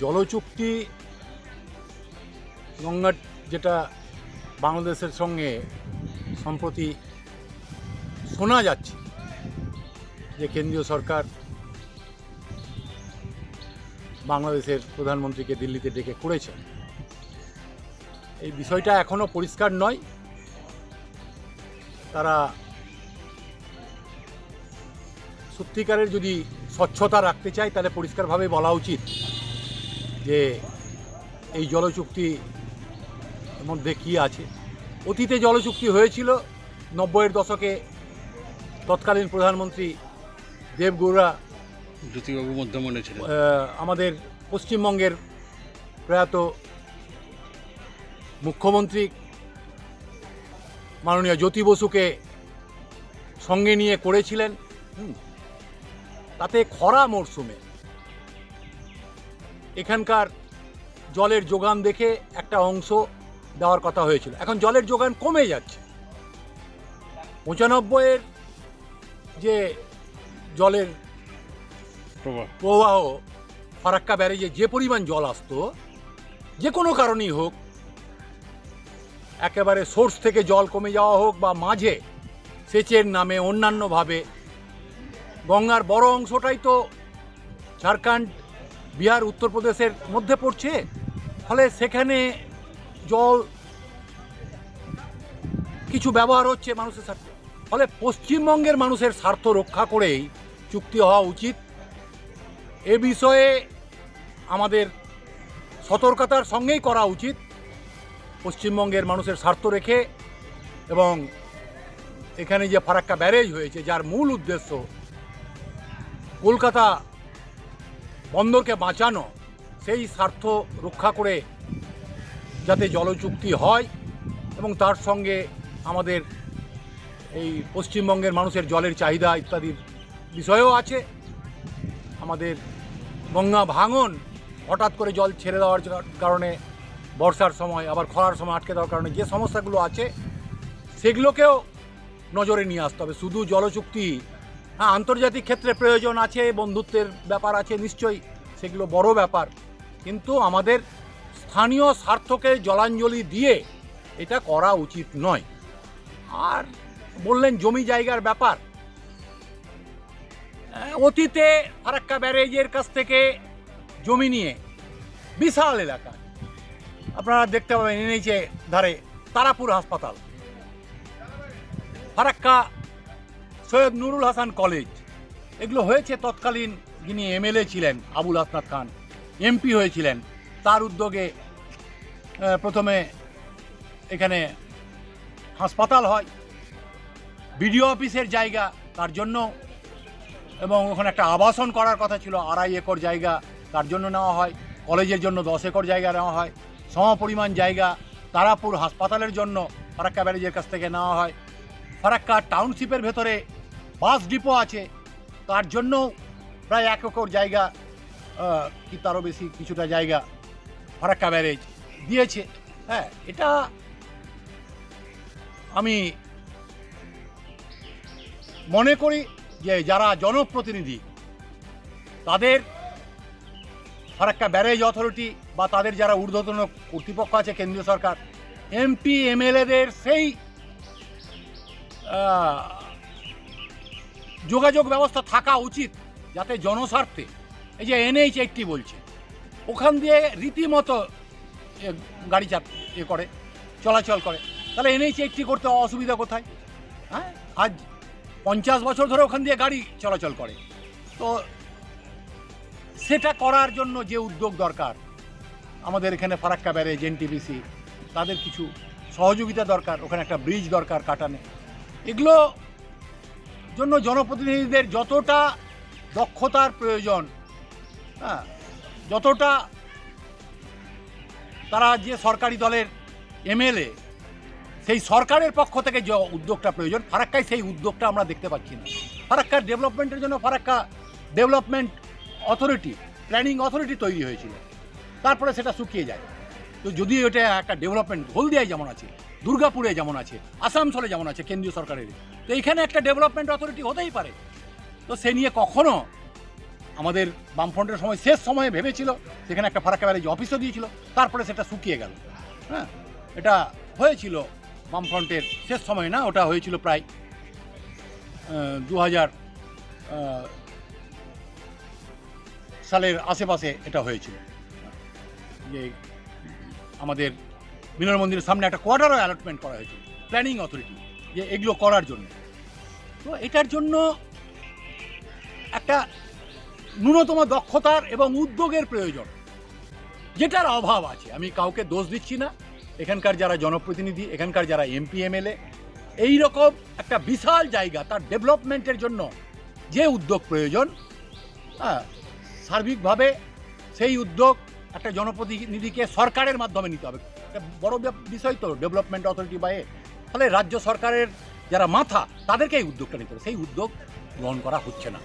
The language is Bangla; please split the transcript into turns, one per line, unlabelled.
জলচুক্তি গঙ্গার যেটা বাংলাদেশের সঙ্গে সম্প্রতি শোনা যাচ্ছে যে কেন্দ্রীয় সরকার বাংলাদেশের প্রধানমন্ত্রীকে দিল্লিতে ডেকে করেছে, এই বিষয়টা এখনো পরিষ্কার নয়। তারা সত্যিকারের যদি স্বচ্ছতা রাখতে চায় তাহলে পরিষ্কারভাবে বলা উচিত যে এই জলচুক্তির মধ্যে কি আছে। অতীতে জলচুক্তি হয়েছিল 90-এর দশকে, তৎকালীন প্রধানমন্ত্রী দেবগৌড়া
জ্যোতিবাবু মধ্যে মনে ছিল,
আমাদের পশ্চিমবঙ্গের প্রয়াত মুখ্যমন্ত্রী মাননীয় জ্যোতি বসুকে সঙ্গে নিয়ে করেছিলেন। তাতে খরা মরশুমে এখানকার জলের যোগান দেখে একটা অংশ দেওয়ার কথা হয়েছিল। এখন জলের যোগান কমে যাচ্ছে। 95-এর যে জলের প্রবাহ ফারাক্কা ব্যারেজে যে পরিমাণ জল আসতো, যে কোনো কারণেই হোক, একেবারে সোর্স থেকে জল কমে যাওয়া হোক বা মাঝে সেচের নামে অন্যান্যভাবে, গঙ্গার বড় অংশটাই তো ঝাড়খণ্ড, বিহার, উত্তরপ্রদেশের মধ্যে পড়ছে। ফলে সেখানে জল কিছু ব্যবহার হচ্ছে মানুষের স্বার্থে। ফলে পশ্চিমবঙ্গের মানুষের স্বার্থ রক্ষা করেই চুক্তি হওয়া উচিত। এ বিষয়ে আমাদের সতর্কতার সঙ্গেই করা উচিত, পশ্চিমবঙ্গের মানুষের স্বার্থ রেখে। এবং এখানে যে ফারাক্কা ব্যারেজ হয়েছে, যার মূল উদ্দেশ্য কলকাতা বন্দরকে বাঁচানো, সেই স্বার্থ রক্ষা করে যাতে জলচুক্তি হয় এবং তার সঙ্গে আমাদের এই পশ্চিমবঙ্গের মানুষের জলের চাহিদা ইত্যাদির বিষয়ও আছে। আমাদের গঙ্গা ভাঙন, হঠাৎ করে জল ছেড়ে দেওয়ার কারণে বর্ষার সময় আবার খরার সময় আটকে দেওয়ার কারণে যে সমস্যাগুলো আছে সেগুলোকেও নজরে নিয়ে আসতে হবে। শুধু জলচুক্তি, হ্যাঁ, আন্তর্জাতিক ক্ষেত্রে প্রয়োজন আছে, বন্ধুত্বের ব্যাপার আছে নিশ্চয়ই, সেগুলো বড় ব্যাপার, কিন্তু আমাদের স্থানীয় স্বার্থকে জলাঞ্জলি দিয়ে এটা করা উচিত নয়। আর বললেন জমি জায়গার ব্যাপার, অতীতে ফারাক্কা ব্যারেজের কাছ থেকে জমি নিয়ে বিশাল এলাকা, আপনারা দেখতে পাবেন এনেছে ধারে তারাপুর হাসপাতাল, ফারাক্কা সৈয়দ নুরুল হাসান কলেজ, এগুলো হয়েছে তৎকালীন যিনি এমএলএ ছিলেন আবুল হাসনাত খান, এমপি হয়েছিলেন, তার উদ্যোগে প্রথমে এখানে হাসপাতাল হয়, বিডিও অফিসের জায়গা তার জন্য, এবং ওখানে একটা আবাসন করার কথা ছিল, 2.5 একর জায়গা তার জন্য নেওয়া হয়, কলেজের জন্য 10 একর জায়গা নেওয়া হয়, সমপরিমাণ জায়গা তারাপুর হাসপাতালের জন্য ফারাক্কা ব্যারেজের কাছ থেকে নেওয়া হয়। ফারাক্কা টাউনশিপের ভেতরে বাস ডিপো আছে, তার জন্য প্রায় 1 একর জায়গা কি তারও বেশি কিছুটা জায়গা ফারাক্কা ব্যারেজ দিয়েছে। হ্যাঁ, এটা আমি মনে করি যে যারা জনপ্রতিনিধি তাদের ফারাক্কা ব্যারেজ অথরিটি বা তাদের যারা ঊর্ধ্বতন কর্তৃপক্ষ আছে কেন্দ্রীয় সরকার, এমপি এমএলএদের সেই যোগাযোগ ব্যবস্থা থাকা উচিত যাতে জনস্বার্থে, এই যে NH-80 বলছে, ওখান দিয়ে রীতিমতো গাড়ি করে চলাচল করে, তাহলে NH-80 করতে অসুবিধা কোথায়? হ্যাঁ, আজ 50 বছর ধরে ওখান দিয়ে গাড়ি চলাচল করে। তো সেটা করার জন্য যে উদ্যোগ দরকার, আমাদের এখানে ফারাক্কা ব্যারেজ, NTPC, তাদের কিছু সহযোগিতা দরকার, ওখানে একটা ব্রিজ দরকার কাটানে, এগুলো জন্য জনপ্রতিনিধিদের যতটা দক্ষতার প্রয়োজন, হ্যাঁ, যতটা তারা যে সরকারি দলের এমএলএ, সেই সরকারের পক্ষ থেকে যে উদ্যোগটা প্রয়োজন, ফারাক্কায় সেই উদ্যোগটা আমরা দেখতে পাচ্ছি না। ফারাক্কার ডেভেলপমেন্টের জন্য Farakka development authority, planning authority তৈরি হয়েছিল, তারপরে সেটা শুকিয়ে যায়। তো যদি এটা একটা ডেভেলপমেন্ট, হলদিয়ায় যেমন আছে, দুর্গাপুরে যেমন আছে, আসানসোলে যেমন আছে কেন্দ্রীয় সরকারের, তো এখানে একটা ডেভেলপমেন্ট অথরিটি হতেই পারে। তো সে নিয়ে কখনো আমাদের বামফ্রন্টের সময় শেষ সময়ে ভেবেছিল সেখানে একটা ফারাক্কা ব্যারেজ অফিসও দিয়েছিল, তারপরে সেটা শুকিয়ে গেল। হ্যাঁ, এটা হয়েছিল বামফ্রন্টের শেষ সময় না, ওটা হয়েছিল প্রায় 2000 সালের আশেপাশে এটা হয়েছিল, যে আমাদের মিলন মন্দিরের সামনে একটা কোয়ার্টারও অ্যালটমেন্ট করা হয়েছিল প্ল্যানিং অথরিটি, যে এগুলো করার জন্য। তো এটার জন্য একটা ন্যূনতম দক্ষতার এবং উদ্যোগের প্রয়োজন, যেটার অভাব আছে। আমি কাউকে দোষ দিচ্ছি না, এখানকার যারা জনপ্রতিনিধি, এখানকার যারা এমপি এমএলএ, এই রকম একটা বিশাল জায়গা তার ডেভেলপমেন্টের জন্য যে উদ্যোগ প্রয়োজন, সার্বিকভাবে সেই উদ্যোগ একটা জনপ্রতিনিধিকে সরকারের মাধ্যমে নিতে হবে। একটা বড় বিষয় তো ডেভেলপমেন্ট অথরিটি বা ফলে রাজ্য সরকারের যারা মাথা, তাদেরকে এই উদ্যোগটা নিতে হবে। সেই উদ্যোগ গ্রহণ করা হচ্ছে না।